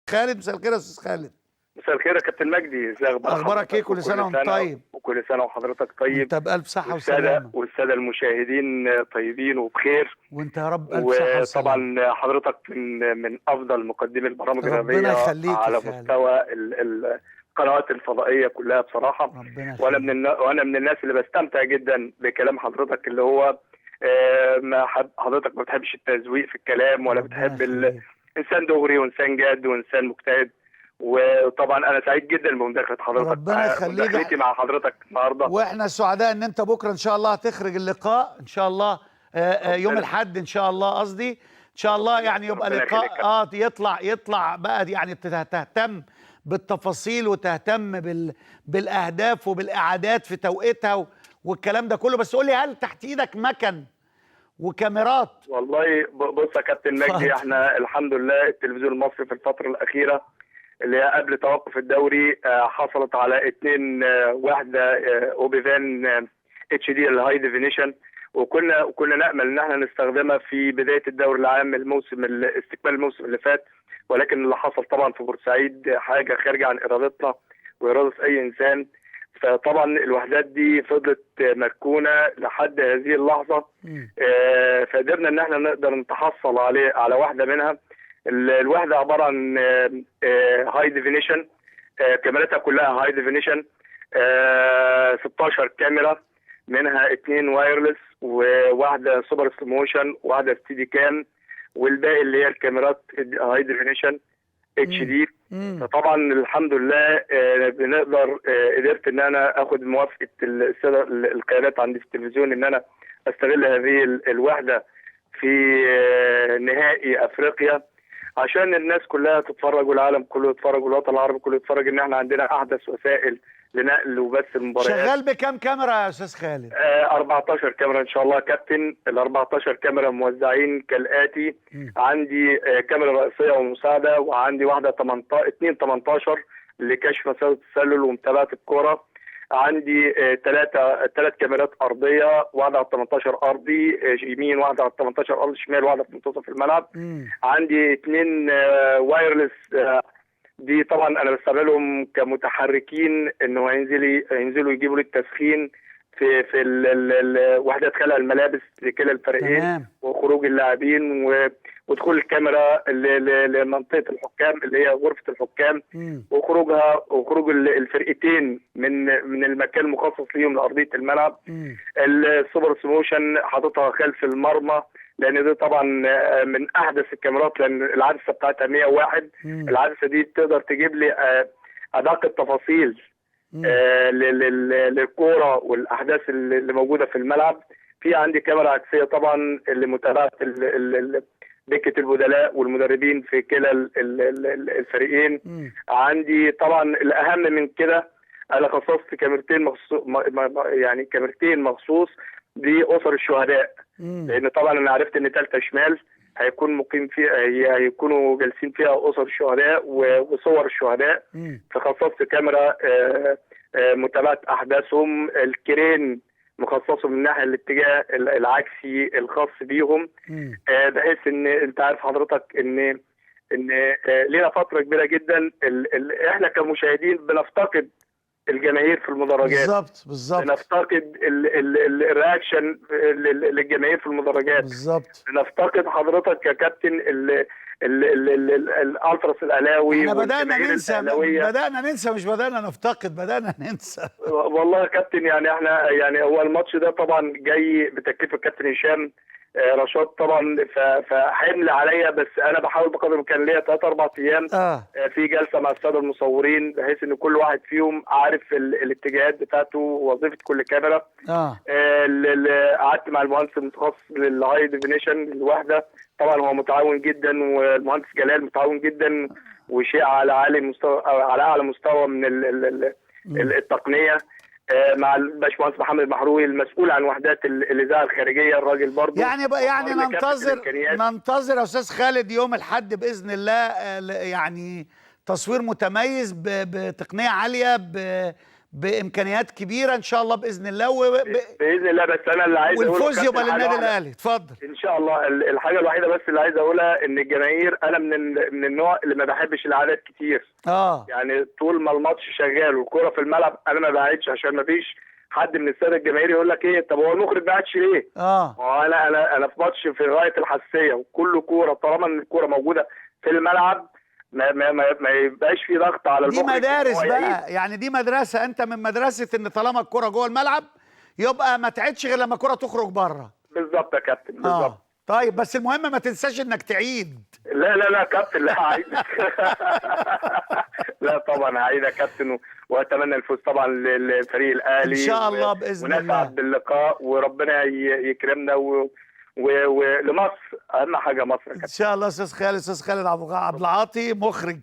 خالد. مساء الخير يا استاذ خالد. مساء الخير يا كابتن مجدي، ازي اخبارك ايه؟ كل سنه وانت طيب. وكل سنه وحضرتك طيب. انت بالف صحه وسلامه. والساده المشاهدين طيبين وبخير. وانت يا رب الف صحه وسلامه. وطبعا حضرتك من افضل مقدمي البرامج الرياضيه ربنا يخليك على مستوى القنوات الفضائيه كلها بصراحه. ربنا يخليك. وانا من الناس اللي بستمتع جدا بكلام حضرتك، اللي هو حضرتك ما بتحبش التزويق في الكلام، ولا بتحب انسان دغري وانسان جاد وانسان مجتهد. وطبعا انا سعيد جدا بمداخله حضرتك. ربنا يخليك. مداخلتي مع حضرتك النهارده، واحنا سعداء ان انت بكره ان شاء الله هتخرج اللقاء ان شاء الله. يوم الاحد ان شاء الله، قصدي ان شاء الله يعني يبقى لقاء يطلع بقى، يعني تهتم بالتفاصيل وتهتم بالاهداف وبالاعادات في توقيتها والكلام ده كله. بس قول لي، هل تحت ايدك مكن وكاميرات؟ والله بص يا كابتن مجدي، احنا الحمد لله التلفزيون المصري في الفتره الاخيره اللي هي قبل توقف الدوري حصلت على 2 وحده اوبيفان اتش دي الهاي ديفينيشن، وكنا نامل ان احنا نستخدمها في بدايه الدوري العام استكمال الموسم اللي فات. ولكن اللي حصل طبعا في بورسعيد حاجه خارجه عن ارادتنا واراده اي انسان. فطبعا الوحدات دي فضلت مركونه لحد هذه اللحظه. فقدرنا ان احنا نقدر نتحصل على واحده منها. الوحده عباره عن هاي ديفينيشن، كاميراتها كلها هاي ديفينيشن، 16 كاميرا، منها 2 وايرلس وواحده سوبر سلوموشن وواحده ستيدي كام، والباقي اللي هي الكاميرات هاي ديفينيشن اتش دي. فطبعا الحمد لله قدرت ان انا اخد موافقه الساده القيادات عندي في التلفزيون ان انا استغل هذه الوحده في نهائي افريقيا، عشان الناس كلها تتفرج والعالم كله يتفرج والوطن العربي كله يتفرج ان احنا عندنا احدث وسائل لنقل وبث المباريات. شغال بكام كاميرا يا استاذ خالد؟ 14 كاميرا ان شاء الله يا كابتن. ال 14 كاميرا موزعين كالاتي: عندي كاميرا رئيسيه ومساعده، وعندي واحده 18 لكشف مسار التسلل ومتابعه الكره. عندي 3 كاميرات ارضيه، واحده على 18 ارضي يمين، واحده على 18 ارضي شمال، واحده في منتصف الملعب. عندي 2 وايرلس، دي طبعا انا بستعملهم كمتحركين انه ينزلوا يجيبوا لي التسخين في وحدات خلع الملابس لكلا الفريقين، وخروج اللاعبين ودخول الكاميرا لمنطقه الحكام اللي هي غرفه الحكام، وخروج الفرقتين من المكان المخصص ليهم لارضيه الملعب. السوبر سموشن حاططها خلف المرمى، لان دي طبعا من احدث الكاميرات، لان العدسه بتاعتها 101. العدسه دي تقدر تجيب لي ادق التفاصيل للكوره والاحداث اللي موجوده في الملعب. في عندي كاميرا عكسيه طبعا لمتابعه دكه البدلاء والمدربين في كلا الفريقين. عندي طبعا الاهم من كده، انا خصصت كاميرتين مخصوص لاسر الشهداء، لان طبعا انا عرفت ان ثالثه شمال هيكون مقيم فيها، هيكونوا جالسين فيها اسر الشهداء وصور الشهداء. فخصصت كاميرا متابعه احداثهم. الكرين مخصصه من ناحيه الاتجاه العكسي الخاص بيهم، بحيث ان انت عارف حضرتك ان لينا فتره كبيره جدا احنا كمشاهدين بنفتقد الجماهير في المدرجات. بالظبط. بنفتقد الرياكشن للجماهير في المدرجات. بالظبط. بنفتقد حضرتك يا كابتن الالتراس الاهلاوي. احنا بدأنا ننسى مش بدأنا نفتقد، بدأنا ننسى. والله يا كابتن، يعني احنا هو الماتش ده طبعا جاي بتكليف الكابتن هشام رشاد طبعا، فحمل عليا، بس انا بحاول بقدر الامكان ليا 3-4 ايام في جلسه مع الساده المصورين، بحيث ان كل واحد فيهم عارف الاتجاهات بتاعته ووظيفه كل كاميرا. قعدت مع المهندس المتخصص للهاي ديفينيشن الوحده، طبعا هو متعاون جدا، والمهندس جلال متعاون جدا، وشيء على اعلى مستوى من التقنيه، مع الباشمهندس محمد المحروي المسؤول عن وحدات الاذاعه الخارجيه، الراجل برضه. يعني ننتظر يا استاذ خالد يوم الاحد باذن الله، يعني تصوير متميز بتقنيه عاليه بامكانيات كبيره ان شاء الله باذن الله باذن الله. بس انا اللي عايز اقوله والفوز يبقى كابتن حاجة للنادي واحدة. الاهلي. اتفضل. ان شاء الله. الحاجه الوحيده بس اللي عايز اقولها ان الجماهير، انا من النوع اللي ما بحبش العادات كتير. يعني طول ما الماتش شغال والكوره في الملعب انا ما بعدش، عشان ما فيش حد من الساده الجماهير يقول لك ايه طب هو المخرج ما قعدش ليه؟ ما هو انا في ماتش في غايه الحساسيه وكل كوره، طالما ان الكوره موجوده في الملعب ما يبقاش في ضغط على المخرج. دي مدارس بقى، يعني دي مدرسه، انت من مدرسه ان طالما الكوره جوه الملعب يبقى ما تعيدش غير لما الكوره تخرج بره. بالظبط يا كابتن، بالظبط. طيب بس المهم ما تنساش انك تعيد. لا كابتن، لا هعيدك. لا طبعا هعيد يا كابتن، واتمنى الفوز طبعا للفريق الاهلي ان شاء الله باذن الله، ونسعد باللقاء وربنا يكرمنا ولمصر اهم حاجه مصر يا كابتن. ان شاء الله. استاذ خالد عبد العاطي مخرج